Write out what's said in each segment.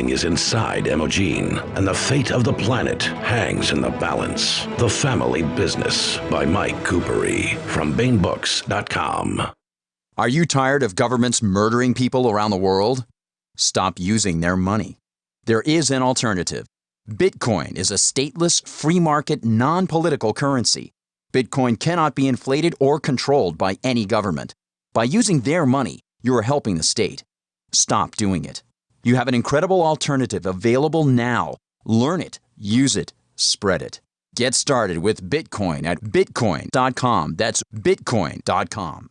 Everything is inside Emogene, and the fate of the planet hangs in the balance. The Family Business by Mike Coopery from BaneBooks.com. Are you tired of governments murdering people around the world? Stop using their money. There is an alternative. Bitcoin is a stateless, free market, non-political currency. Bitcoin cannot be inflated or controlled by any government. By using their money, you are helping the state. Stop doing it. You have an incredible alternative available now. Learn it, use it, spread it. Get started with Bitcoin at Bitcoin.com. That's Bitcoin.com.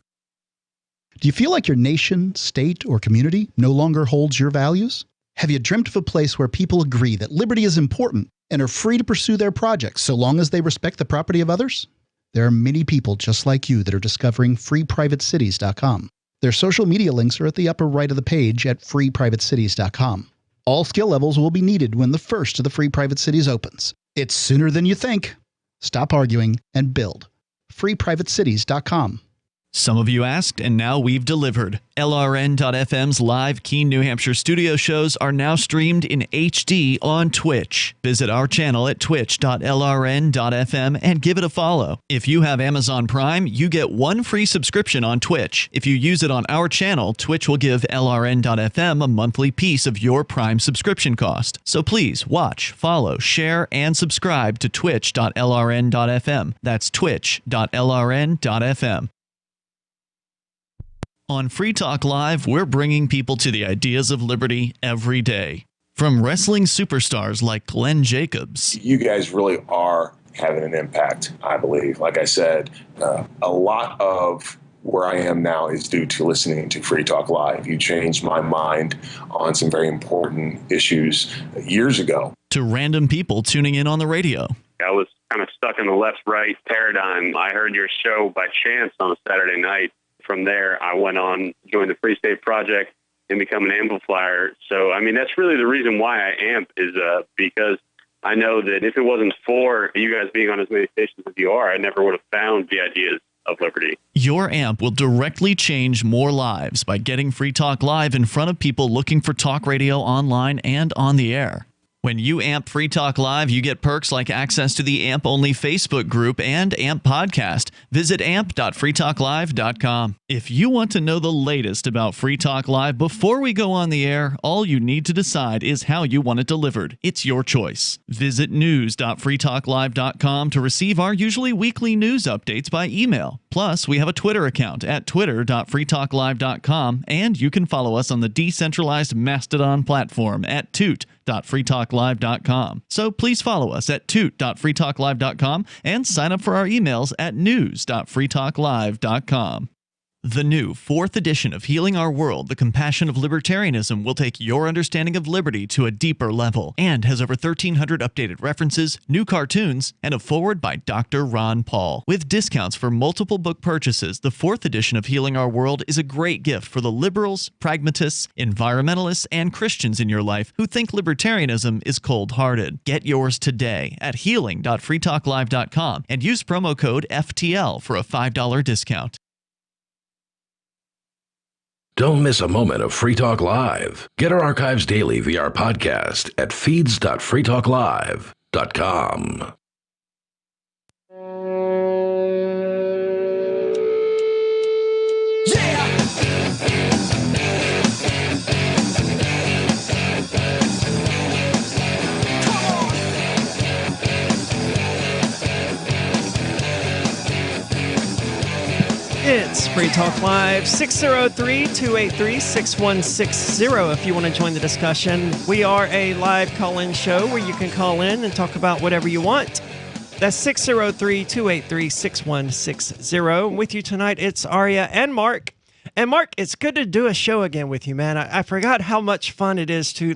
Do you feel like your nation, state, or community no longer holds your values? Have you dreamt of a place where people agree that liberty is important and are free to pursue their projects so long as they respect the property of others? There are many people just like you that are discovering FreePrivateCities.com. Their social media links are at the upper right of the page at FreePrivateCities.com. All skill levels will be needed when the first of the Free Private Cities opens. It's sooner than you think. Stop arguing and build. FreePrivateCities.com. Some of you asked, and now we've delivered. LRN.FM's live Keene, New Hampshire studio shows are now streamed in HD on Twitch. Visit our channel at twitch.lrn.fm and give it a follow. If you have Amazon Prime, you get one free subscription on Twitch. If you use it on our channel, Twitch will give LRN.FM a monthly piece of your Prime subscription cost. So please watch, follow, share, and subscribe to twitch.lrn.fm. That's twitch.lrn.fm. On Free Talk Live, we're bringing people to the ideas of liberty every day. From wrestling superstars like Glenn Jacobs. You guys really are having an impact, I believe. Like I said, a lot of where I am now is due to listening to Free Talk Live. You changed my mind on some very important issues years ago. To random people tuning in on the radio. I was kind of stuck in the left-right paradigm. I heard your show by chance on a Saturday night. From there, I went on, joined the Free State Project, and become an amplifier. So, I mean, that's really the reason why I amp is because I know that if it wasn't for you guys being on as many stations as you are, I never would have found the ideas of liberty. Your amp will directly change more lives by getting Free Talk Live in front of people looking for talk radio online and on the air. When you amp Free Talk Live, you get perks like access to the AMP-only Facebook group and AMP podcast. Visit amp.freetalklive.com. If you want to know the latest about Free Talk Live before we go on the air, all you need to decide is how you want it delivered. It's your choice. Visit news.freetalklive.com to receive our usually weekly news updates by email. Plus, we have a Twitter account at twitter.freetalklive.com, and you can follow us on the decentralized Mastodon platform at toot.freetalklive.com. So please follow us at toot.freetalklive.com and sign up for our emails at news.freetalklive.com. The new 4th edition of Healing Our World, The Compassion of Libertarianism will take your understanding of liberty to a deeper level and has over 1,300 updated references, new cartoons, and a foreword by Dr. Ron Paul. With discounts for multiple book purchases, the 4th edition of Healing Our World is a great gift for the liberals, pragmatists, environmentalists, and Christians in your life who think libertarianism is cold-hearted. Get yours today at healing.freetalklive.com and use promo code FTL for a $5 discount. Don't miss a moment of Free Talk Live. Get our archives daily via our podcast at feeds.freetalklive.com. It's Free Talk Live, 603-283-6160 if you want to join the discussion. We are a live call-in show where you can call in and talk about whatever you want. That's 603-283-6160. With you tonight, it's Aria and Mark. And Mark, it's good to do a show again with you, man. I forgot how much fun it is to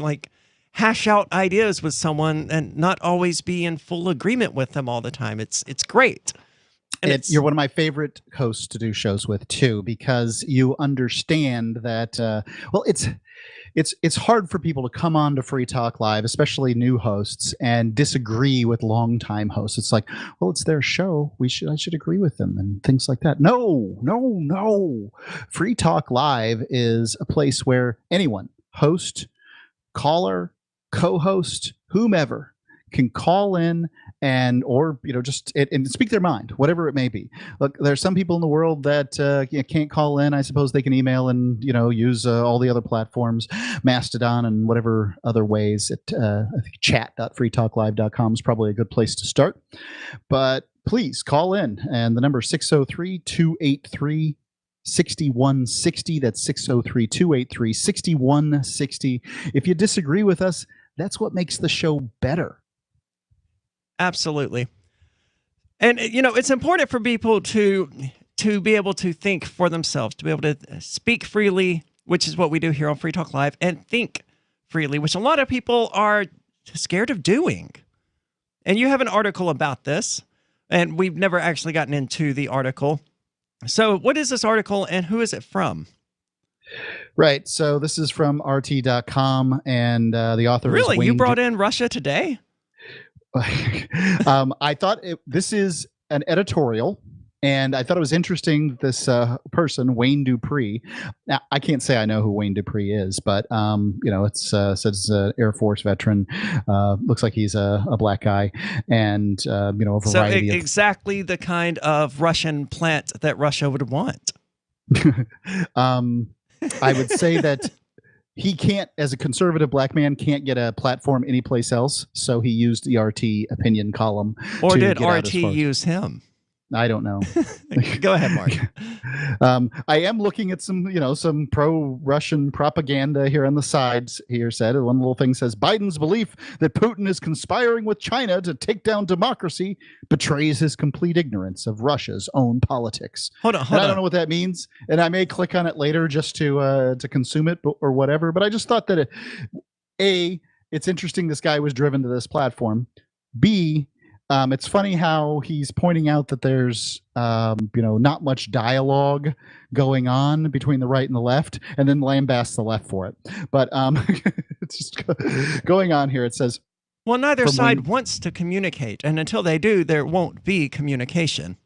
hash out ideas with someone and not always be in full agreement with them all the time. It's great. And you're one of my favorite hosts to do shows with too, because you understand that. Well, it's hard for people to come on to Free Talk Live, especially new hosts, and disagree with longtime hosts. It's like, well, it's their show. I should agree with them and things like that. No. Free Talk Live is a place where anyone, host, caller, co-host, whomever can call in and just and speak their mind, whatever it may be. Look, there's some people in the world that can't call in. I suppose they can email and use all the other platforms, Mastodon and whatever other ways. I think chat.freetalklive.com is probably a good place to start. But please call in, and the number is 603-283 6160. That's 603-283 6160. If you disagree with us, that's what makes the show better. Absolutely. And it's important for people to be able to think for themselves, to be able to speak freely, which is what we do here on Free Talk Live, and think freely, which a lot of people are scared of doing. And you have an article about this, and we've never actually gotten into the article. So what is this article, and who is it from? Right. So this is from RT.com, and the author is Really? Wayne You brought in Russia Today? I thought this is an editorial, and I thought it was interesting. This person, Wayne Dupree. Now, I can't say I know who Wayne Dupree is, but it says an Air Force veteran. Looks like he's a black guy, and a variety of exactly the kind of Russian plant that Russia would want. I would say that he can't, as a conservative black man, can't get a platform anyplace else. So he used the RT opinion column. Or did RT use him? I don't know. Go ahead, Mark. I am looking at some pro-Russian propaganda here on the sides. Here said one little thing says Biden's belief that Putin is conspiring with China to take down democracy betrays his complete ignorance of Russia's own politics. Hold on. I don't know what that means, and I may click on it later just to consume it or whatever. But I just thought that it's interesting this guy was driven to this platform. B, it's funny how he's pointing out that there's, not much dialogue going on between the right and the left, and then lambasts the left for it. But it's just going on here. It says, well, neither side wants to communicate, and until they do, there won't be communication.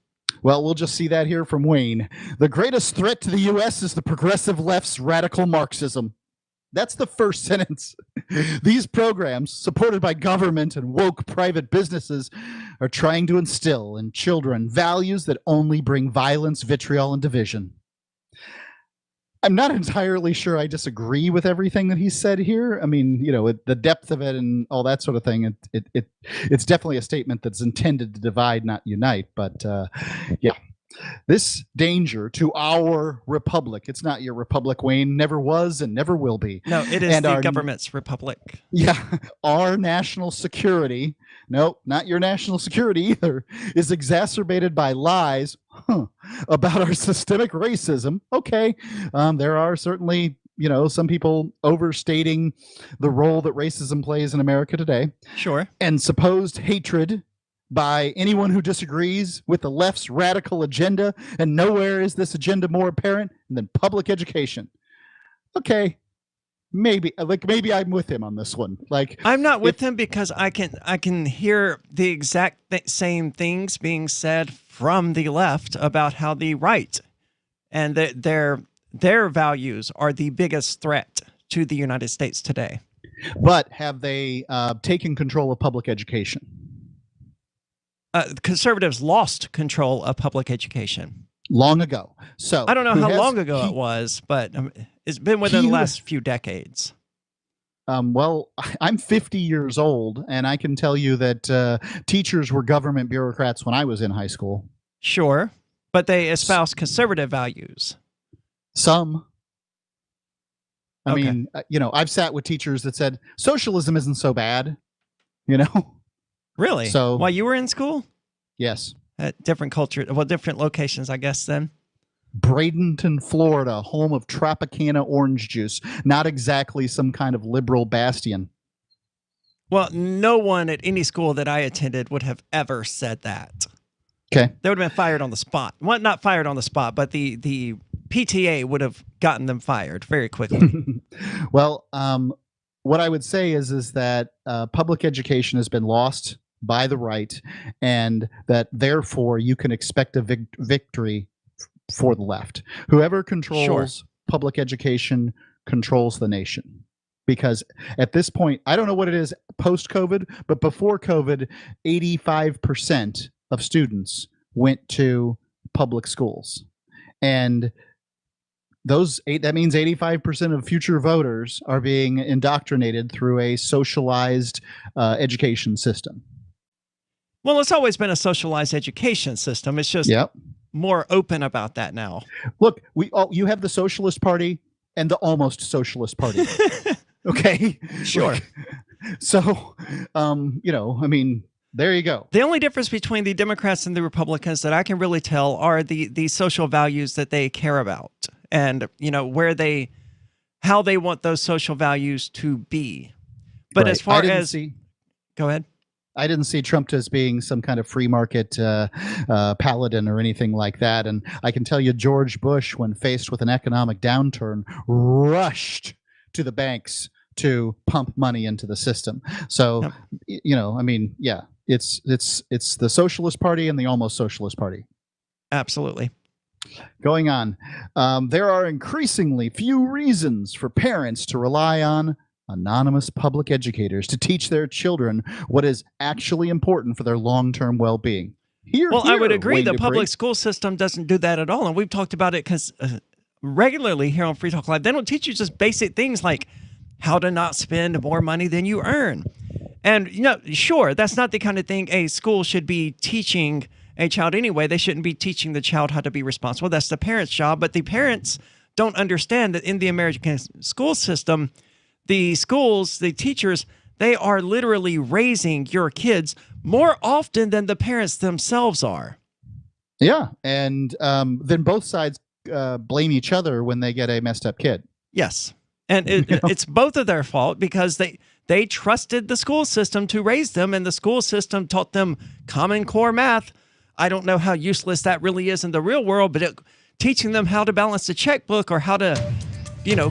Well, we'll just see that here from Wayne. The greatest threat to the U.S. is the progressive left's radical Marxism. That's the first sentence. These programs, supported by government and woke private businesses, are trying to instill in children values that only bring violence, vitriol, and division. I'm not entirely sure I disagree with everything that he said here. I mean, the depth of it and all that sort of thing, it's definitely a statement that's intended to divide, not unite. But yeah. This danger to our republic. It's not your republic, Wayne. Never was and never will be. No, it is the government's republic. Yeah. Our national security, no, not your national security either, is exacerbated by lies about our systemic racism. Okay. There are certainly, some people overstating the role that racism plays in America today. Sure. And supposed hatred by anyone who disagrees with the left's radical agenda, and nowhere is this agenda more apparent than public education. Okay, maybe I'm with him on this one. Like, I'm not with him because I can hear the exact same things being said from the left about how the right and their values are the biggest threat to the United States today. But have they taken control of public education? Conservatives lost control of public education long ago. So I don't know how long ago it was, but it's been within the last few decades. Well, I'm 50 years old, and I can tell you that teachers were government bureaucrats when I was in high school. Sure, but they espouse conservative values. Some. I mean, I've sat with teachers that said socialism isn't so bad, Really? So while you were in school? Yes. At different different locations, I guess, then. Bradenton, Florida, home of Tropicana orange juice. Not exactly some kind of liberal bastion. Well, no one at any school that I attended would have ever said that. Okay. They would have been fired on the spot. Well, not fired on the spot, but the PTA would have gotten them fired very quickly. Well, what I would say is that public education has been lost by the right, and that therefore you can expect a victory for the left. Whoever controls public education controls the nation. Because at this point, I don't know what it is post-COVID, but before COVID, 85% of students went to public schools. And that means 85% of future voters are being indoctrinated through a socialized education system. Well, it's always been a socialized education system. It's just more open about that now. Look, you have the Socialist Party and the almost Socialist Party. Okay? Sure. So, I mean, there you go. The only difference between the Democrats and the Republicans that I can really tell are the social values that they care about, and how they want those social values to be. But as far as go ahead. I didn't see Trump as being some kind of free market paladin or anything like that. And I can tell you, George Bush, when faced with an economic downturn, rushed to the banks to pump money into the system. So, it's the Socialist Party and the almost Socialist Party. Absolutely. Going on, there are increasingly few reasons for parents to rely on anonymous public educators to teach their children what is actually important for their long-term well-being. I would agree. The public school system doesn't do that at all. And we've talked about it because regularly here on Free Talk Live, they don't teach you just basic things like how to not spend more money than you earn. And, sure, that's not the kind of thing a school should be teaching a child anyway. They shouldn't be teaching the child how to be responsible. That's the parent's job. But the parents don't understand that in the American school system, the schools, the teachers, they are literally raising your kids more often than the parents themselves are. Yeah, and then both sides blame each other when they get a messed up kid. Yes, and it's both of their fault because they trusted the school system to raise them, and the school system taught them Common Core math. I don't know how useless that really is in the real world, but teaching them how to balance a checkbook or how to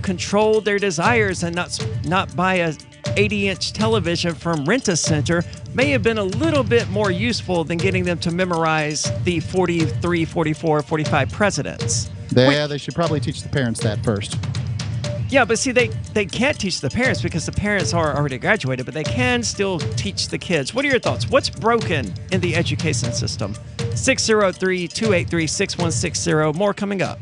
control their desires and not buy a 80-inch television from Rent-A-Center may have been a little bit more useful than getting them to memorize the 43, 44, 45 presidents. They should probably teach the parents that first. Yeah, but see, they can't teach the parents because the parents are already graduated, but they can still teach the kids. What are your thoughts? What's broken in the education system? 603-283-6160. More coming up.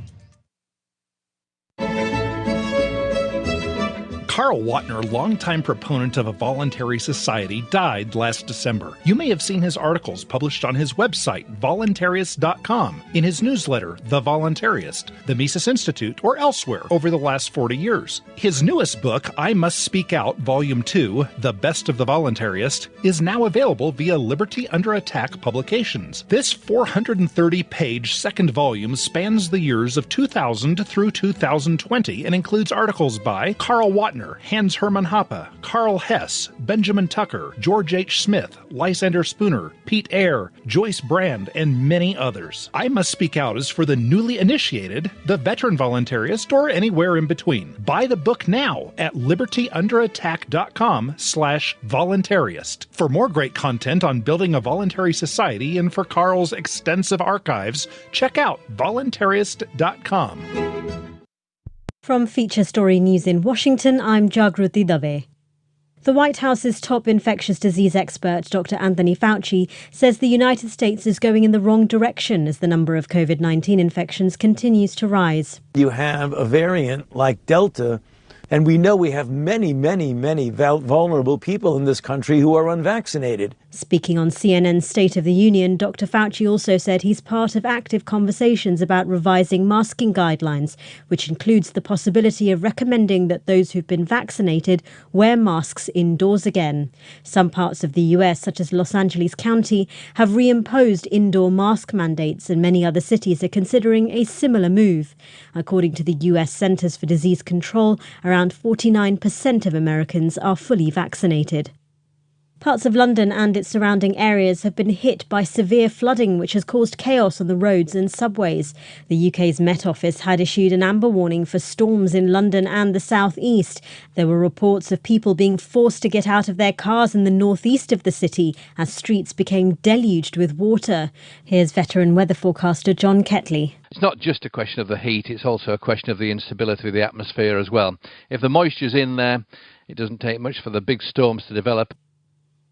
Carl Watner, longtime proponent of a voluntary society, died last December. You may have seen his articles published on his website, voluntarist.com, in his newsletter, The Voluntarist, the Mises Institute, or elsewhere over the last 40 years. His newest book, I Must Speak Out, Volume 2, The Best of the Voluntarist, is now available via Liberty Under Attack Publications. This 430-page second volume spans the years of 2000 through 2020 and includes articles by Carl Watner, Hans Hermann Hoppe, Karl Hess, Benjamin Tucker, George H. Smith, Lysander Spooner, Pete Eyre, Joyce Brand, and many others. I Must Speak Out is for the newly initiated, the veteran voluntarist, or anywhere in between. Buy the book now at libertyunderattack.com/voluntarist. For more great content on building a voluntary society and for Carl's extensive archives, check out voluntarist.com. From Feature Story News in Washington, I'm Jagruti Dave. The White House's top infectious disease expert, Dr. Anthony Fauci, says the United States is going in the wrong direction as the number of COVID-19 infections continues to rise. You have a variant like Delta, and we know we have many vulnerable people in this country who are unvaccinated. Speaking on CNN's State of the Union, Dr. Fauci also said he's part of active conversations about revising masking guidelines, which includes the possibility of recommending that those who've been vaccinated wear masks indoors again. Some parts of the US, such as Los Angeles County, have reimposed indoor mask mandates, and many other cities are considering a similar move. According to the US Centers for Disease Control, around 49% of Americans are fully vaccinated. Parts of London and its surrounding areas have been hit by severe flooding, which has caused chaos on the roads and subways. The UK's Met Office had issued an amber warning for storms in London and the South East. There were reports of people being forced to get out of their cars in the northeast of the city as streets became deluged with water. Here's veteran weather forecaster John Ketley. It's not just a question of the heat, it's also a question of the instability of the atmosphere as well. If the moisture's in there, it doesn't take much for the big storms to develop.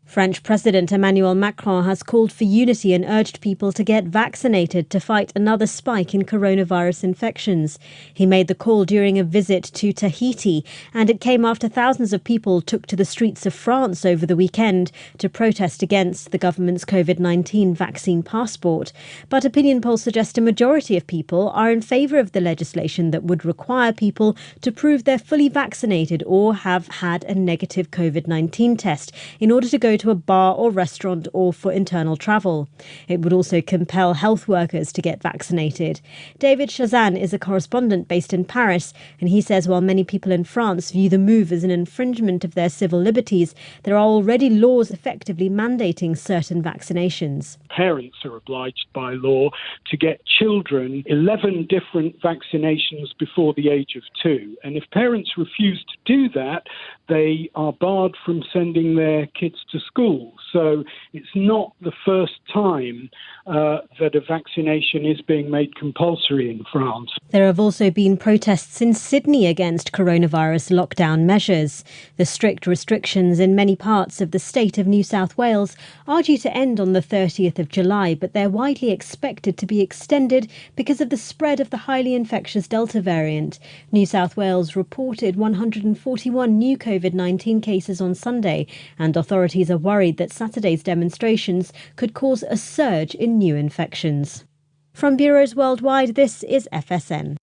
French President Emmanuel Macron has called for unity and urged people to get vaccinated to fight another spike in coronavirus infections. He made the call during a visit to Tahiti, and it came after thousands of people took to the streets of France over the weekend to protest against the government's COVID-19 vaccine passport. But opinion polls suggest a majority of people are in favour of the legislation that would require people to prove they're fully vaccinated or have had a negative COVID-19 test in order to go to a bar or restaurant or for internal travel. It would also compel health workers to get vaccinated. David Chazan is a correspondent based in Paris, and he says while many people in France view the move as an infringement of their civil liberties, there are already laws effectively mandating certain vaccinations. Parents are obliged by law to get children 11 different vaccinations before the age of 2. And if parents refuse to do that, they are barred from sending their kids to school. So it's not the first time that a vaccination is being made compulsory in France. There have also been protests in Sydney against coronavirus lockdown measures. The strict restrictions in many parts of the state of New South Wales are due to end on the 30th of July, but they're widely expected to be extended because of the spread of the highly infectious Delta variant. New South Wales reported 141 new COVID-19 cases on Sunday, and authorities are worried that Saturday's demonstrations could cause a surge in new infections. From bureaus worldwide, this is FSN.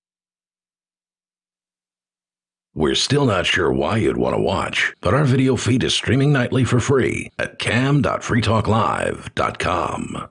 We're still not sure why you'd want to watch, but our video feed is streaming nightly for free at cam.freetalklive.com.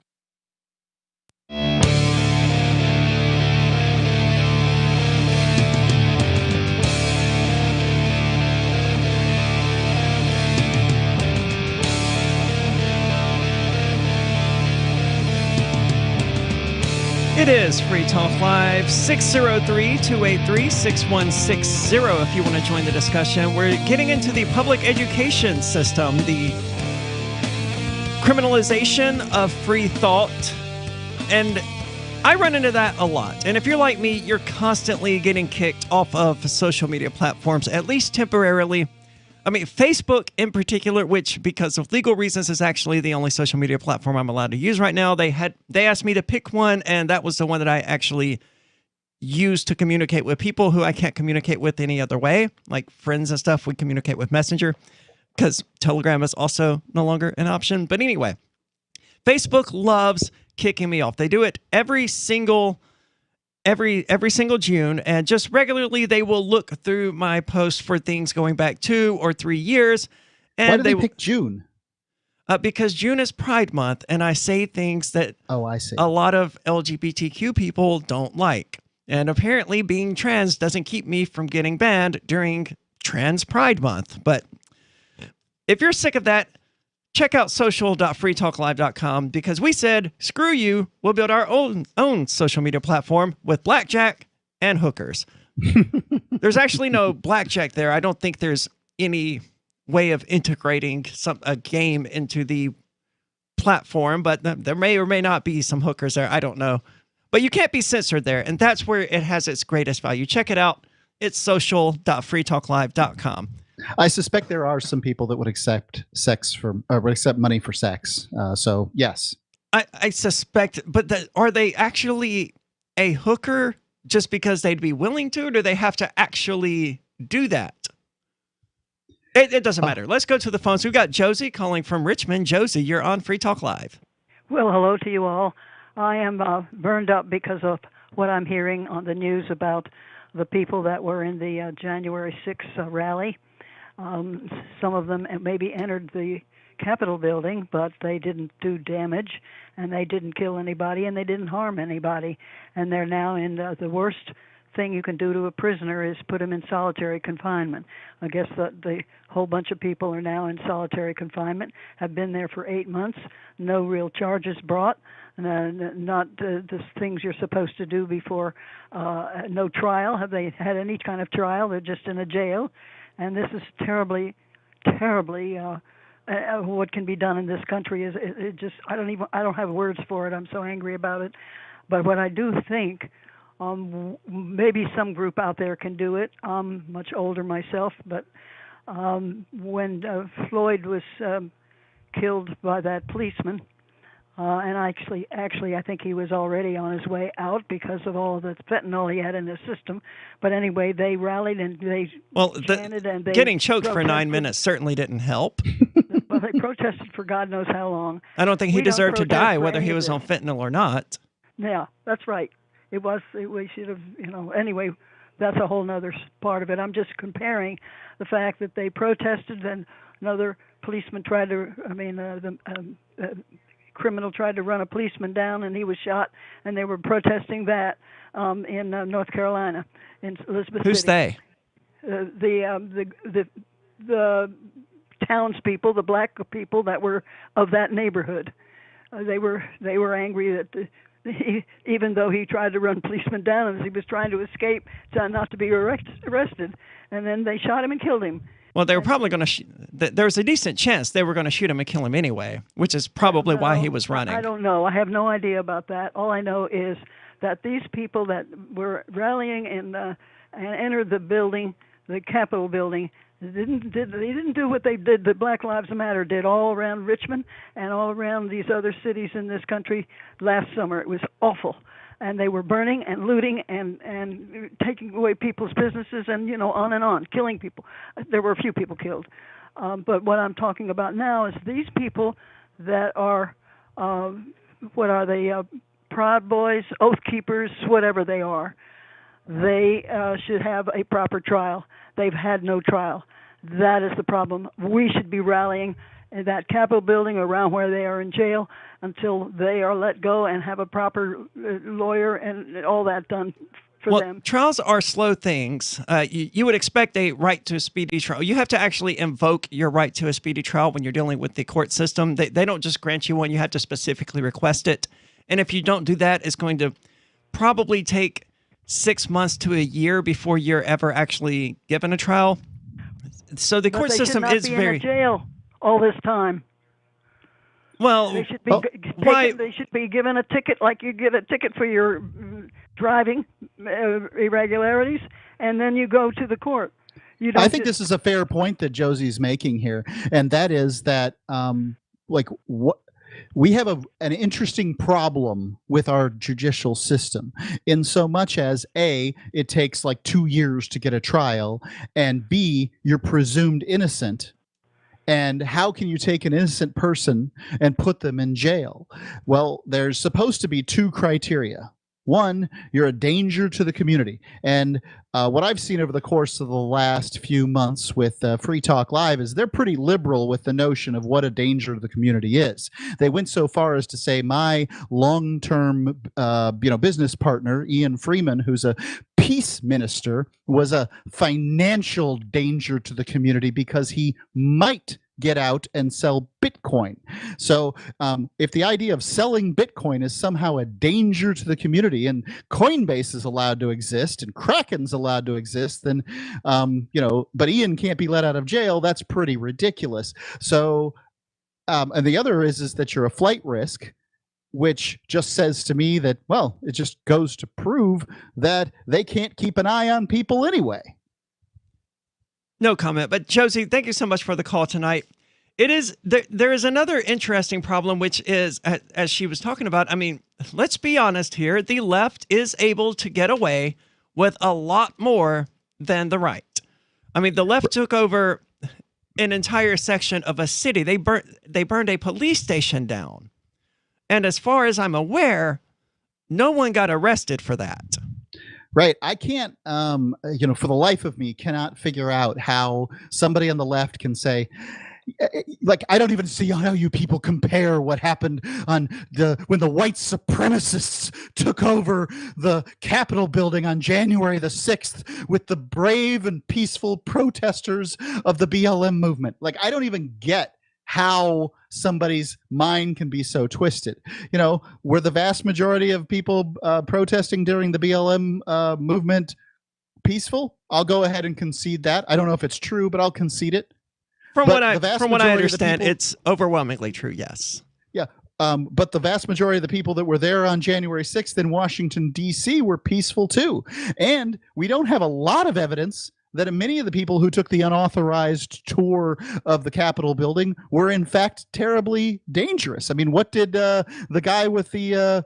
It is Free Talk Live, 603-283-6160 if you want to join the discussion. We're getting into the public education system, the criminalization of free thought, and I run into that a lot. And if you're like me, you're constantly getting kicked off of social media platforms, at least temporarily. I mean, Facebook in particular, which because of legal reasons is actually the only social media platform I'm allowed to use right now. They asked me to pick one, and that was the one that I actually use to communicate with people who I can't communicate with any other way, like friends and stuff. We communicate with Messenger because Telegram is also no longer an option. But anyway, Facebook loves kicking me off. They do it every single June, and just regularly they will look through my posts for things going back 2 or 3 years. And why do they pick June? Because June is Pride Month, and I say things that a lot of LGBTQ people don't like. And apparently being trans doesn't keep me from getting banned during Trans Pride Month. But if you're sick of that, check out social.freetalklive.com, because we said, screw you, we'll build our own social media platform with blackjack and hookers. There's actually no blackjack there. I don't think there's any way of integrating a game into the platform, but there may or may not be some hookers there. I don't know. But you can't be censored there, and that's where it has its greatest value. Check it out. It's social.freetalklive.com. I suspect there are some people that would accept would accept money for sex. So yes, I suspect. But are they actually a hooker just because they'd be willing to, or do they have to actually do that? It doesn't matter. Let's go to the phones. We've got Josie calling from Richmond. Josie, you're on Free Talk Live. Well, hello to you all. I am burned up because of what I'm hearing on the news about the people that were in the January 6th rally. Some of them maybe entered the Capitol building, but they didn't do damage, and they didn't kill anybody, and they didn't harm anybody. And they're now in the worst thing you can do to a prisoner is put him in solitary confinement. I guess the whole bunch of people are now in solitary confinement, have been there for 8 months, no real charges brought, not the things you're supposed to do before, no trial. Have they had any kind of trial? They're just in a jail. And this is terribly, terribly what can be done in this country. It just I don't have words for it. I'm so angry about it. But what I do think, maybe some group out there can do it. I'm much older myself, but when Floyd was killed by that policeman. And actually, I think he was already on his way out because of all the fentanyl he had in his system. But anyway, they rallied and they chanted and they getting choked for 9 protested. minutes certainly didn't help. Well, they protested for God knows how long. I don't think he We don't deserved to protest die, for whether any he of was this. on fentanyl or not. Yeah, that's right. We should have, anyway, that's a whole nother part of it. I'm just comparing the fact that they protested and another policeman tried to, criminal tried to run a policeman down and he was shot, and they were protesting that in North Carolina, in Elizabeth Who's City. they? The townspeople, the black people that were of that neighborhood. They were angry that even though he tried to run policeman down as he was trying to escape, not to be arrested, and then they shot him and killed him. Well, they were probably going to. There was a decent chance they were going to shoot him and kill him anyway, which is probably why he was running. I don't know. I have no idea about that. All I know is that these people that were rallying and entered the building, the Capitol building, they didn't do what they did. The Black Lives Matter did all around Richmond and all around these other cities in this country last summer. It was awful. And they were burning and looting and taking away people's businesses and, on, killing people. There were a few people killed. But what I'm talking about now is these people that are, what are they, Proud Boys, Oath Keepers, whatever they are. They should have a proper trial. They've had no trial. That is the problem. We should be rallying in that Capitol building around where they are in jail until they are let go and have a proper lawyer and all that done for them. Trials are slow things. You would expect a right to a speedy trial. You have to actually invoke your right to a speedy trial when you're dealing with the court system. They don't just grant you one. You have to specifically request it. And if you don't do that, it's going to probably take 6 months to a year before you're ever actually given a trial. So the court system is very... very... in jail all this time. Well, they should be they should be given a ticket like you get a ticket for your driving irregularities, and then you go to the court. You don't I think this is a fair point that Josie's making here, and that is that we have an interesting problem with our judicial system in so much as A, it takes like 2 years to get a trial, and B, you're presumed innocent. And how can you take an innocent person and put them in jail? Well, there's supposed to be two criteria. One, you're a danger to the community. And what I've seen over the course of the last few months with Free Talk Live is they're pretty liberal with the notion of what a danger to the community is. They went so far as to say my long-term business partner, Ian Freeman, who's a peace minister, was a financial danger to the community because he might get out and sell Bitcoin. So if the idea of selling Bitcoin is somehow a danger to the community and Coinbase is allowed to exist and Kraken's allowed to exist, then, but Ian can't be let out of jail, that's pretty ridiculous. So, and the other is that you're a flight risk, which just says to me that, well, it just goes to prove that they can't keep an eye on people anyway. No comment. But Josie, thank you so much for the call tonight. It is there is another interesting problem, which is, as she was talking about, I mean, let's be honest here. The left is able to get away with a lot more than the right. I mean, the left took over an entire section of a city. They burned a police station down. And as far as I'm aware, no one got arrested for that. Right. I can't, for the life of me, cannot figure out how somebody on the left can say, like, I don't even see how you people compare what happened when the white supremacists took over the Capitol building on January the 6th with the brave and peaceful protesters of the BLM movement. Like, I don't even get how somebody's mind can be so twisted. Were the vast majority of people protesting during the BLM movement peaceful? I'll go ahead and concede that. I don't know if it's true, but I'll concede it. From what I understand, it's overwhelmingly true, yes. Yeah, but the vast majority of the people that were there on January 6th in Washington, D.C. were peaceful too. And we don't have a lot of evidence that many of the people who took the unauthorized tour of the Capitol building were in fact terribly dangerous. I mean, what did the guy with the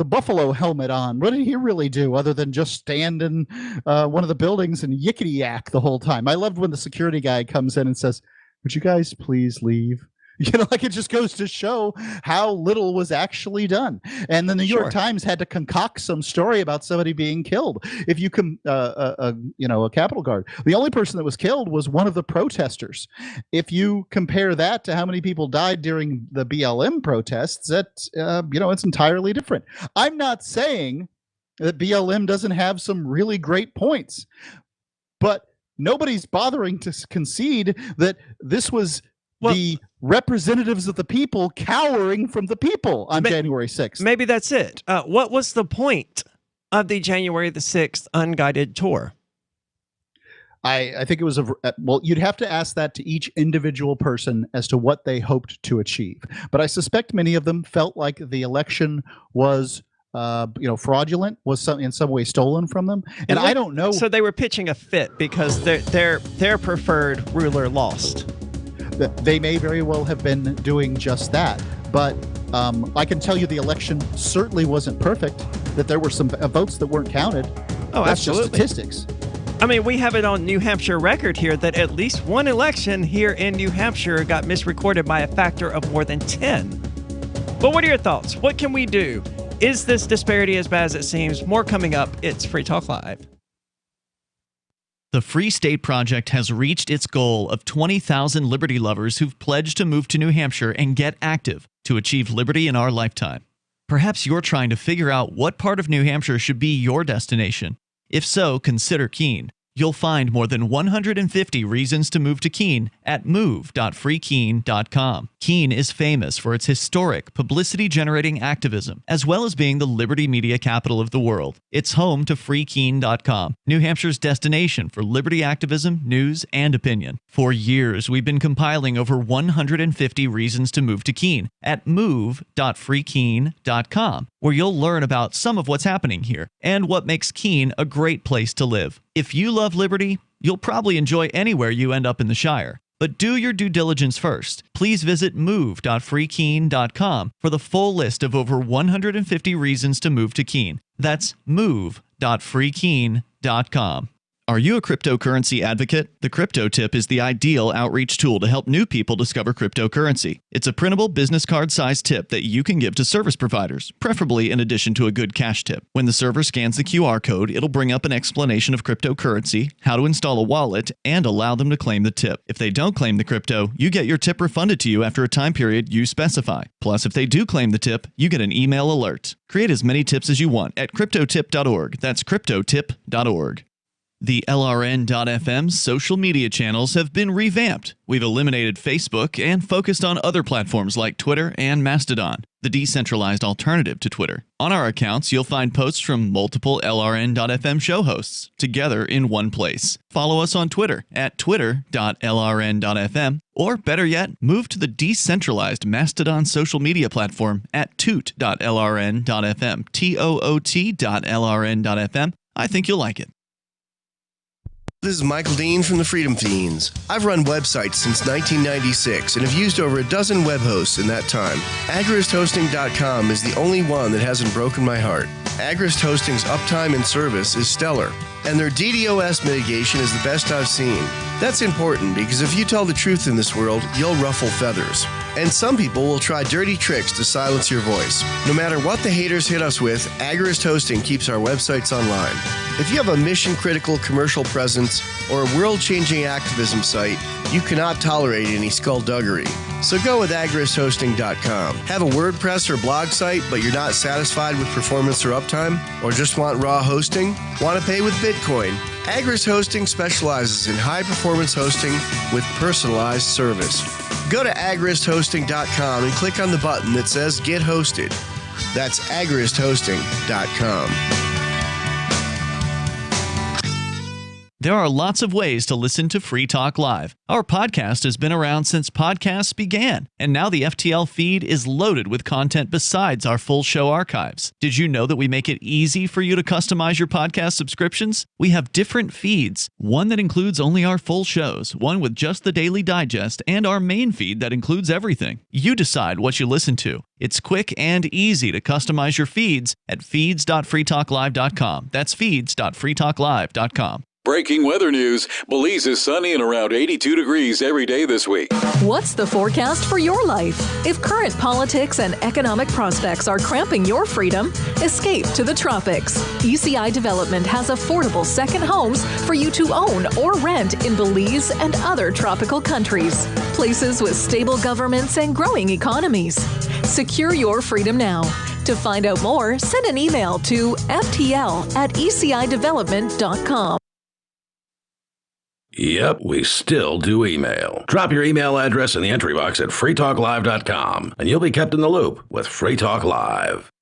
buffalo helmet on, what did he really do other than just stand in one of the buildings and yickety yak the whole time? I loved when the security guy comes in and says, "Would you guys please leave?" You know, like, it just goes to show how little was actually done. And the New York Times had to concoct some story about somebody being killed. If you can, a Capitol Guard, the only person that was killed was one of the protesters. If you compare that to how many people died during the BLM protests, it's entirely different. I'm not saying that BLM doesn't have some really great points, but nobody's bothering to concede that this was the representatives of the people cowering from the people on January 6th. Maybe that's it. What was the point of the January the 6th unguided tour? I think it was you'd have to ask that to each individual person as to what they hoped to achieve. But I suspect many of them felt like the election was fraudulent, was in some way stolen from them. And I don't know. So they were pitching a fit because their preferred ruler lost. They may very well have been doing just that. But I can tell you the election certainly wasn't perfect, that there were some votes that weren't counted. Oh, That's absolutely. Just statistics. I mean, we have it on New Hampshire record here that at least one election here in New Hampshire got misrecorded by a factor of more than 10. But what are your thoughts? What can we do? Is this disparity as bad as it seems? More coming up. It's Free Talk Live. The Free State Project has reached its goal of 20,000 liberty lovers who've pledged to move to New Hampshire and get active to achieve liberty in our lifetime. Perhaps you're trying to figure out what part of New Hampshire should be your destination. If so, consider Keene. You'll find more than 150 reasons to move to Keene at move.freekeene.com. Keene is famous for its historic, publicity-generating activism, as well as being the liberty media capital of the world. It's home to freekeene.com, New Hampshire's destination for liberty activism, news, and opinion. For years, we've been compiling over 150 reasons to move to Keene at move.freekeene.com, where you'll learn about some of what's happening here and what makes Keene a great place to live. If you love liberty, you'll probably enjoy anywhere you end up in the Shire. But do your due diligence first. Please visit move.freekeene.com for the full list of over 150 reasons to move to Keene. That's move.freekeene.com. Are you a cryptocurrency advocate? The Crypto Tip is the ideal outreach tool to help new people discover cryptocurrency. It's a printable business card-sized tip that you can give to service providers, preferably in addition to a good cash tip. When the server scans the QR code, it'll bring up an explanation of cryptocurrency, how to install a wallet, and allow them to claim the tip. If they don't claim the crypto, you get your tip refunded to you after a time period you specify. Plus, if they do claim the tip, you get an email alert. Create as many tips as you want at cryptotip.org. That's cryptotip.org. The LRN.FM's social media channels have been revamped. We've eliminated Facebook and focused on other platforms like Twitter and Mastodon, the decentralized alternative to Twitter. On our accounts, you'll find posts from multiple LRN.FM show hosts together in one place. Follow us on Twitter at twitter.lrn.fm, or better yet, move to the decentralized Mastodon social media platform at toot.lrn.fm, toot.lrn.fm. I think you'll like it. This is Michael Dean from the Freedom Fiends. I've run websites since 1996 and have used over a dozen web hosts in that time. AgristHosting.com is the only one that hasn't broken my heart. Agrist Hosting's uptime and service is stellar, and their DDoS mitigation is the best I've seen. That's important because if you tell the truth in this world, you'll ruffle feathers. And some people will try dirty tricks to silence your voice. No matter what the haters hit us with, Agrist Hosting keeps our websites online. If you have a mission-critical commercial presence or a world-changing activism site, you cannot tolerate any skullduggery. So go with agristhosting.com. Have a WordPress or blog site, but you're not satisfied with performance or uptime? Or just want raw hosting? Want to pay with Bitcoin? Agrist Hosting specializes in high-performance hosting with personalized service. Go to agristhosting.com and click on the button that says Get Hosted. That's agristhosting.com. There are lots of ways to listen to Free Talk Live. Our podcast has been around since podcasts began, and now the FTL feed is loaded with content besides our full show archives. Did you know that we make it easy for you to customize your podcast subscriptions? We have different feeds, one that includes only our full shows, one with just the Daily Digest, and our main feed that includes everything. You decide what you listen to. It's quick and easy to customize your feeds at feeds.freetalklive.com. That's feeds.freetalklive.com. Breaking weather news. Belize is sunny and around 82 degrees every day this week. What's the forecast for your life? If current politics and economic prospects are cramping your freedom, escape to the tropics. ECI Development has affordable second homes for you to own or rent in Belize and other tropical countries. Places with stable governments and growing economies. Secure your freedom now. To find out more, send an email to ftl@ecidevelopment.com. Yep, we still do email. Drop your email address in the entry box at freetalklive.com, and you'll be kept in the loop with Free Talk Live.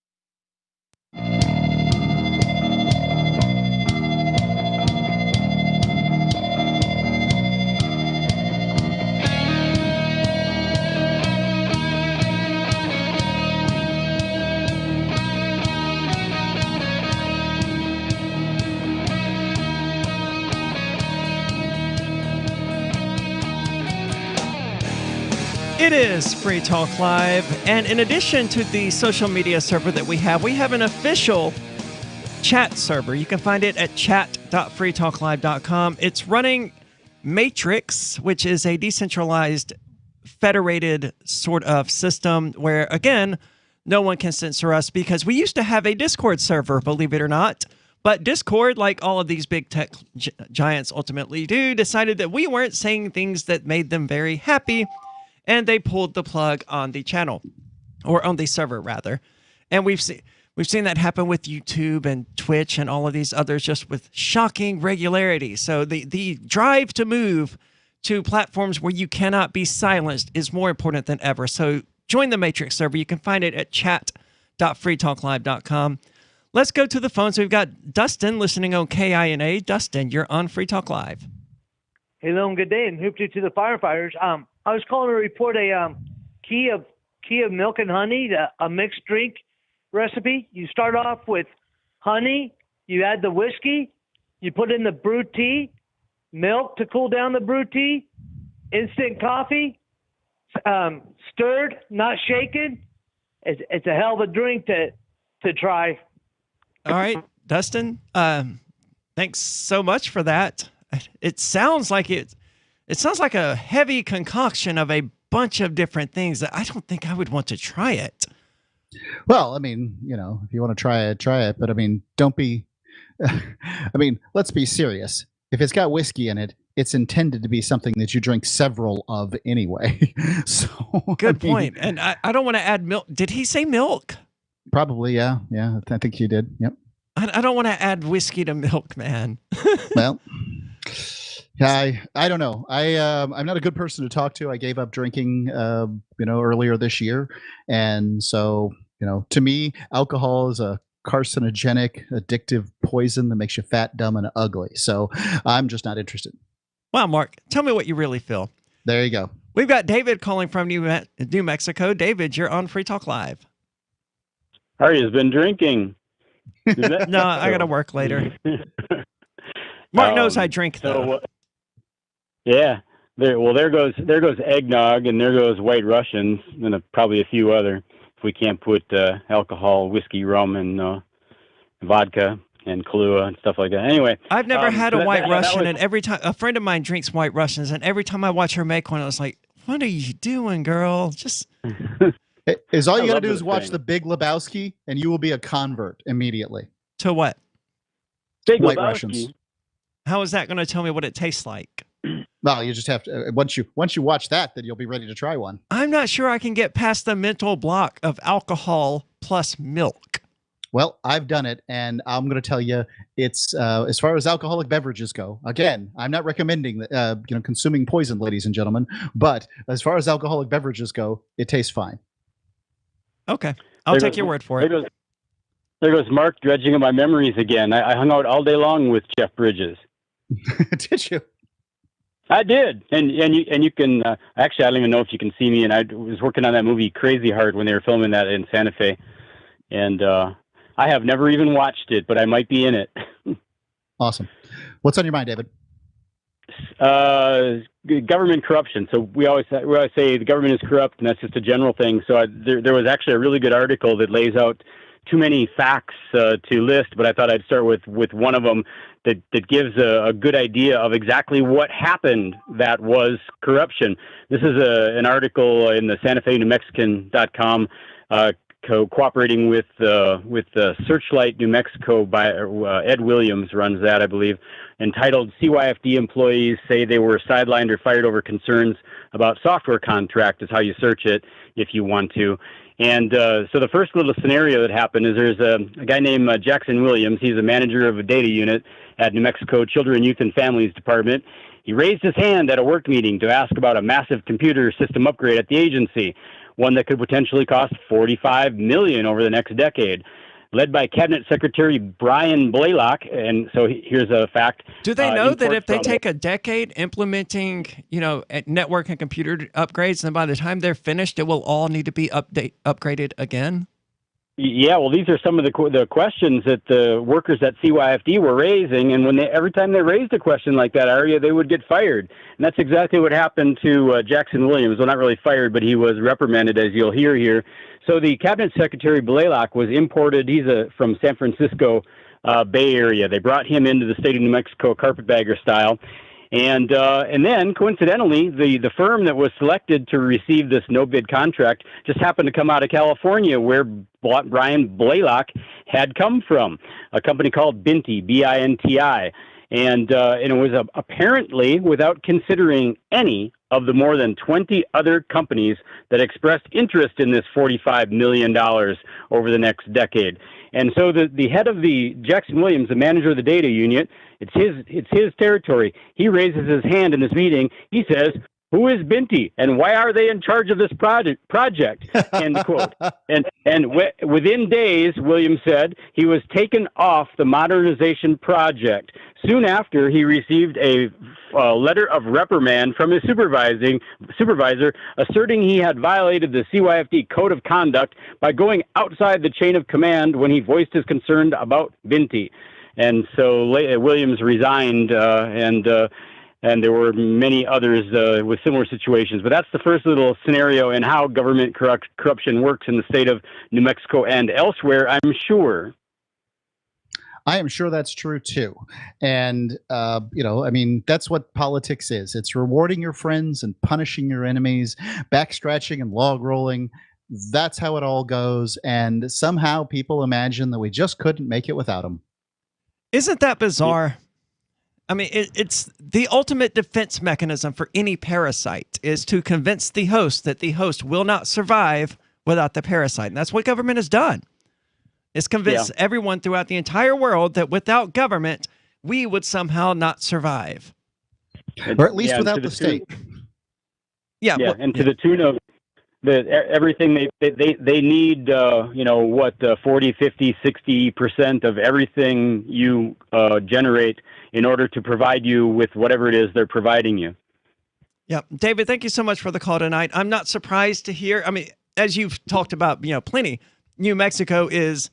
It is Free Talk Live, and in addition to the social media server that we have an official chat server. You can find it at chat.freetalklive.com. It's running Matrix, which is a decentralized, federated sort of system where, again, no one can censor us because we used to have a Discord server, believe it or not. But Discord, like all of these big tech giants ultimately do, decided that we weren't saying things that made them very happy. And they pulled the plug on the channel, or on the server rather. And we've seen that happen with YouTube and Twitch and all of these others, just with shocking regularity. So the drive to move to platforms where you cannot be silenced is more important than ever. So join the Matrix server. You can find it at chat.freetalklive.com. Let's go to the phones. We've got Dustin listening on KINA. Dustin, you're on Free Talk Live. Hello and good day, and hoop to the firefighters. I was calling to report a key of milk and honey, a mixed drink recipe. You start off with honey, you add the whiskey, you put in the brewed tea, milk to cool down the brewed tea, instant coffee, stirred, not shaken. It's a hell of a drink to try. All right, Dustin. Thanks so much for that. It sounds like it sounds like a heavy concoction of a bunch of different things that I don't think I would want to try it. Well, I mean, if you want to try it, try it. But I mean, don't be, let's be serious. If it's got whiskey in it, it's intended to be something that you drink several of anyway. So good point. And I don't want to add milk. Did he say milk? Probably, yeah. Yeah, I think he did. Yep. I don't want to add whiskey to milk, man. Well, I don't know. I'm not a good person to talk to. I gave up drinking, earlier this year. And so, to me, alcohol is a carcinogenic, addictive poison that makes you fat, dumb, and ugly. So I'm just not interested. Wow, Mark, tell me what you really feel. There you go. We've got David calling from New Mexico. David, you're on Free Talk Live. Harry has been drinking. No, I got to work later. Mark knows I drink, though. Yeah. There goes eggnog, and there goes White Russians, and probably a few other. If we can't put alcohol, whiskey, rum, and vodka and Kahlua and stuff like that. Anyway, I've never had a White Russian, and every time a friend of mine drinks White Russians, and every time I watch her make one, I was like, "What are you doing, girl? Just." Is all you got to do is watch The Big Lebowski, and you will be a convert immediately. To what? Big White Lebowski. Russians. How is that going to tell me what it tastes like? Well, you just have to once you watch that, then you'll be ready to try one. I'm not sure I can get past the mental block of alcohol plus milk. Well, I've done it, and I'm going to tell you, it's as far as alcoholic beverages go. Again, I'm not recommending that consuming poison, ladies and gentlemen. But as far as alcoholic beverages go, it tastes fine. Okay, I'll take your word for it. There goes Mark dredging up my memories again. I hung out all day long with Jeff Bridges. Did you? I did, and you can actually, I don't even know if you can see me. And I was working on that movie Crazy Heart when they were filming that in Santa Fe, and I have never even watched it, but I might be in it. Awesome. What's on your mind, David? Government corruption. So we always say the government is corrupt, and that's just a general thing. So there was actually a really good article that lays out too many facts to list, but I thought I'd start with one of them that gives a good idea of exactly what happened that was corruption. This is an article in the Santa Fe New Mexican.com, cooperating with Searchlight New Mexico by Ed Williams runs that, I believe, entitled CYFD Employees Say They Were Sidelined or Fired Over Concerns About Software Contract is how you search it if you want to. And so the first little scenario that happened is there's a guy named Jackson Williams. He's a manager of a data unit at New Mexico Children, Youth, and Families Department. He raised his hand at a work meeting to ask about a massive computer system upgrade at the agency, one that could potentially cost $45 million over the next decade, led by Cabinet Secretary Brian Blaylock. And so here's a fact. Do they know that if they take a decade implementing, network and computer upgrades, then by the time they're finished, it will all need to be upgraded again? Yeah, well, these are some of the questions that the workers at CYFD were raising, and every time they raised a question like that, Arya, they would get fired. And that's exactly what happened to Jackson Williams. Well, not really fired, but he was reprimanded, as you'll hear here. So the Cabinet Secretary Blaylock was imported. He's from San Francisco Bay Area. They brought him into the state of New Mexico carpetbagger style. And then, coincidentally, the firm that was selected to receive this no-bid contract just happened to come out of California, where Brian Blaylock had come from, a company called Binti, B-I-N-T-I. And it was apparently without considering any of the more than 20 other companies that expressed interest in this $45 million over the next decade. And so the head of the Jackson Williams, the manager of the data unit, it's his territory. He raises his hand in this meeting. He says, "Who is Binti and why are they in charge of this project?" End quote. And within days, Williams said, he was taken off the modernization project. Soon after, he received a letter of reprimand from his supervisor, asserting he had violated the CYFD Code of Conduct by going outside the chain of command when he voiced his concern about Binti. And so Williams resigned, and there were many others with similar situations. But that's the first little scenario in how government corruption works in the state of New Mexico and elsewhere, I'm sure. I am sure that's true, too. And, that's what politics is. It's rewarding your friends and punishing your enemies, backstretching and log rolling. That's how it all goes. And somehow people imagine that we just couldn't make it without them. Isn't that bizarre? I mean, it's the ultimate defense mechanism for any parasite is to convince the host that the host will not survive without the parasite. And that's what government has done. It's convinced everyone throughout the entire world that without government, we would somehow not survive. Or at least without the state. And to the tune of everything they need, 40, 50, 60% of everything you generate in order to provide you with whatever it is they're providing you. Yeah. David, thank you so much for the call tonight. I'm not surprised to hear, as you've talked about, plenty, New Mexico is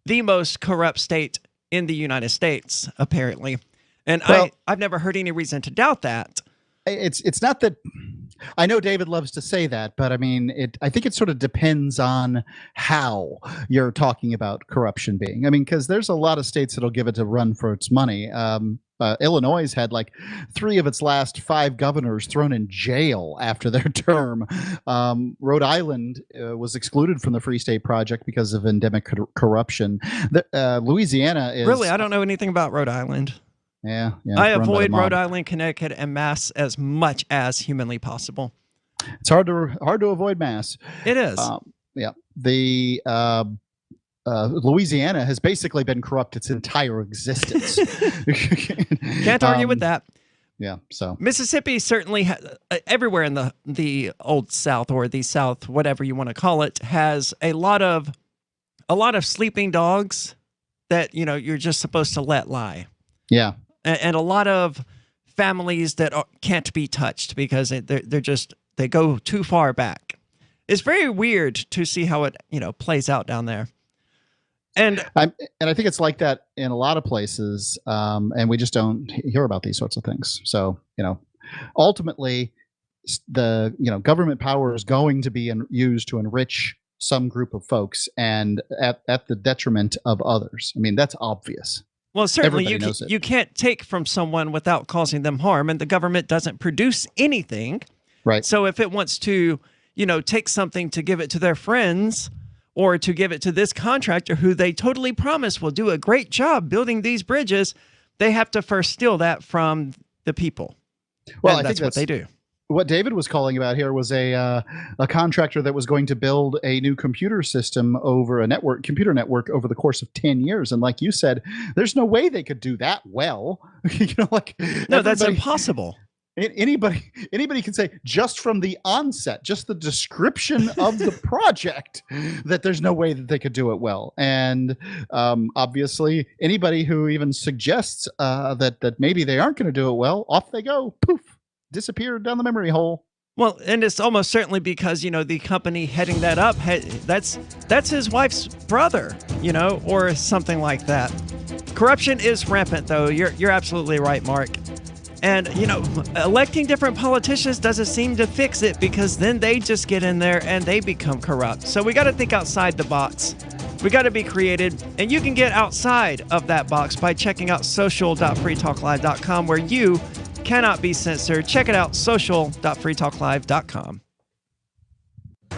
the most corrupt state in the United States, apparently. And I've never heard any reason to doubt that. It's not that I know David loves to say that, but I think it sort of depends on how you're talking about corruption being. Because there's a lot of states that'll give it a run for its money. Illinois had like 3 of its last 5 governors thrown in jail after their term. Rhode Island was excluded from the Free State Project because of endemic corruption. Louisiana is... Really? I don't know anything about Rhode Island. Yeah. I avoid Rhode Island, Connecticut, and Mass as much as humanly possible. It's hard to avoid Mass. It is. The Louisiana has basically been corrupt its entire existence. Can't argue with that. Yeah. So Mississippi certainly everywhere in the old South or the South, whatever you want to call it, has a lot of sleeping dogs that you're just supposed to let lie. Yeah. and a lot of families that can't be touched because they go too far back. It's very weird to see how it plays out down there. And I think it's like that in a lot of places, and we just don't hear about these sorts of things. So, ultimately, the government power is going to be used to enrich some group of folks, and at the detriment of others. I mean, that's obvious. Well, certainly you can't take from someone without causing them harm, and the government doesn't produce anything. Right. So if it wants to, take something to give it to their friends, or to give it to this contractor who they totally promise will do a great job building these bridges, they have to first steal that from the people. Well, and that's what they do. What David was calling about here was a contractor that was going to build a new computer system over a computer network over the course of 10 years. And like you said, there's no way they could do that well. No, that's impossible. Anybody can say just from the onset, just the description of the project, that there's no way that they could do it well. And obviously, anybody who even suggests that maybe they aren't going to do it well, off they go, poof, disappeared down the memory hole. Well, and it's almost certainly because the company heading that up, that's his wife's brother, or something like that. Corruption is rampant, though. You're absolutely right, Mark. And, electing different politicians doesn't seem to fix it, because then they just get in there and they become corrupt. So we got to think outside the box. We got to be creative. And you can get outside of that box by checking out social.freetalklive.com, where you cannot be censored. Check it out, social.freetalklive.com.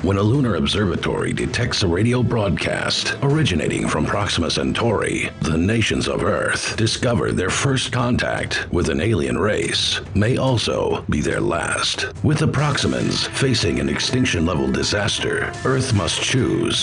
When a lunar observatory detects a radio broadcast originating from Proxima Centauri, the nations of Earth discover their first contact with an alien race may also be their last. With the Proximans facing an extinction-level disaster, Earth must choose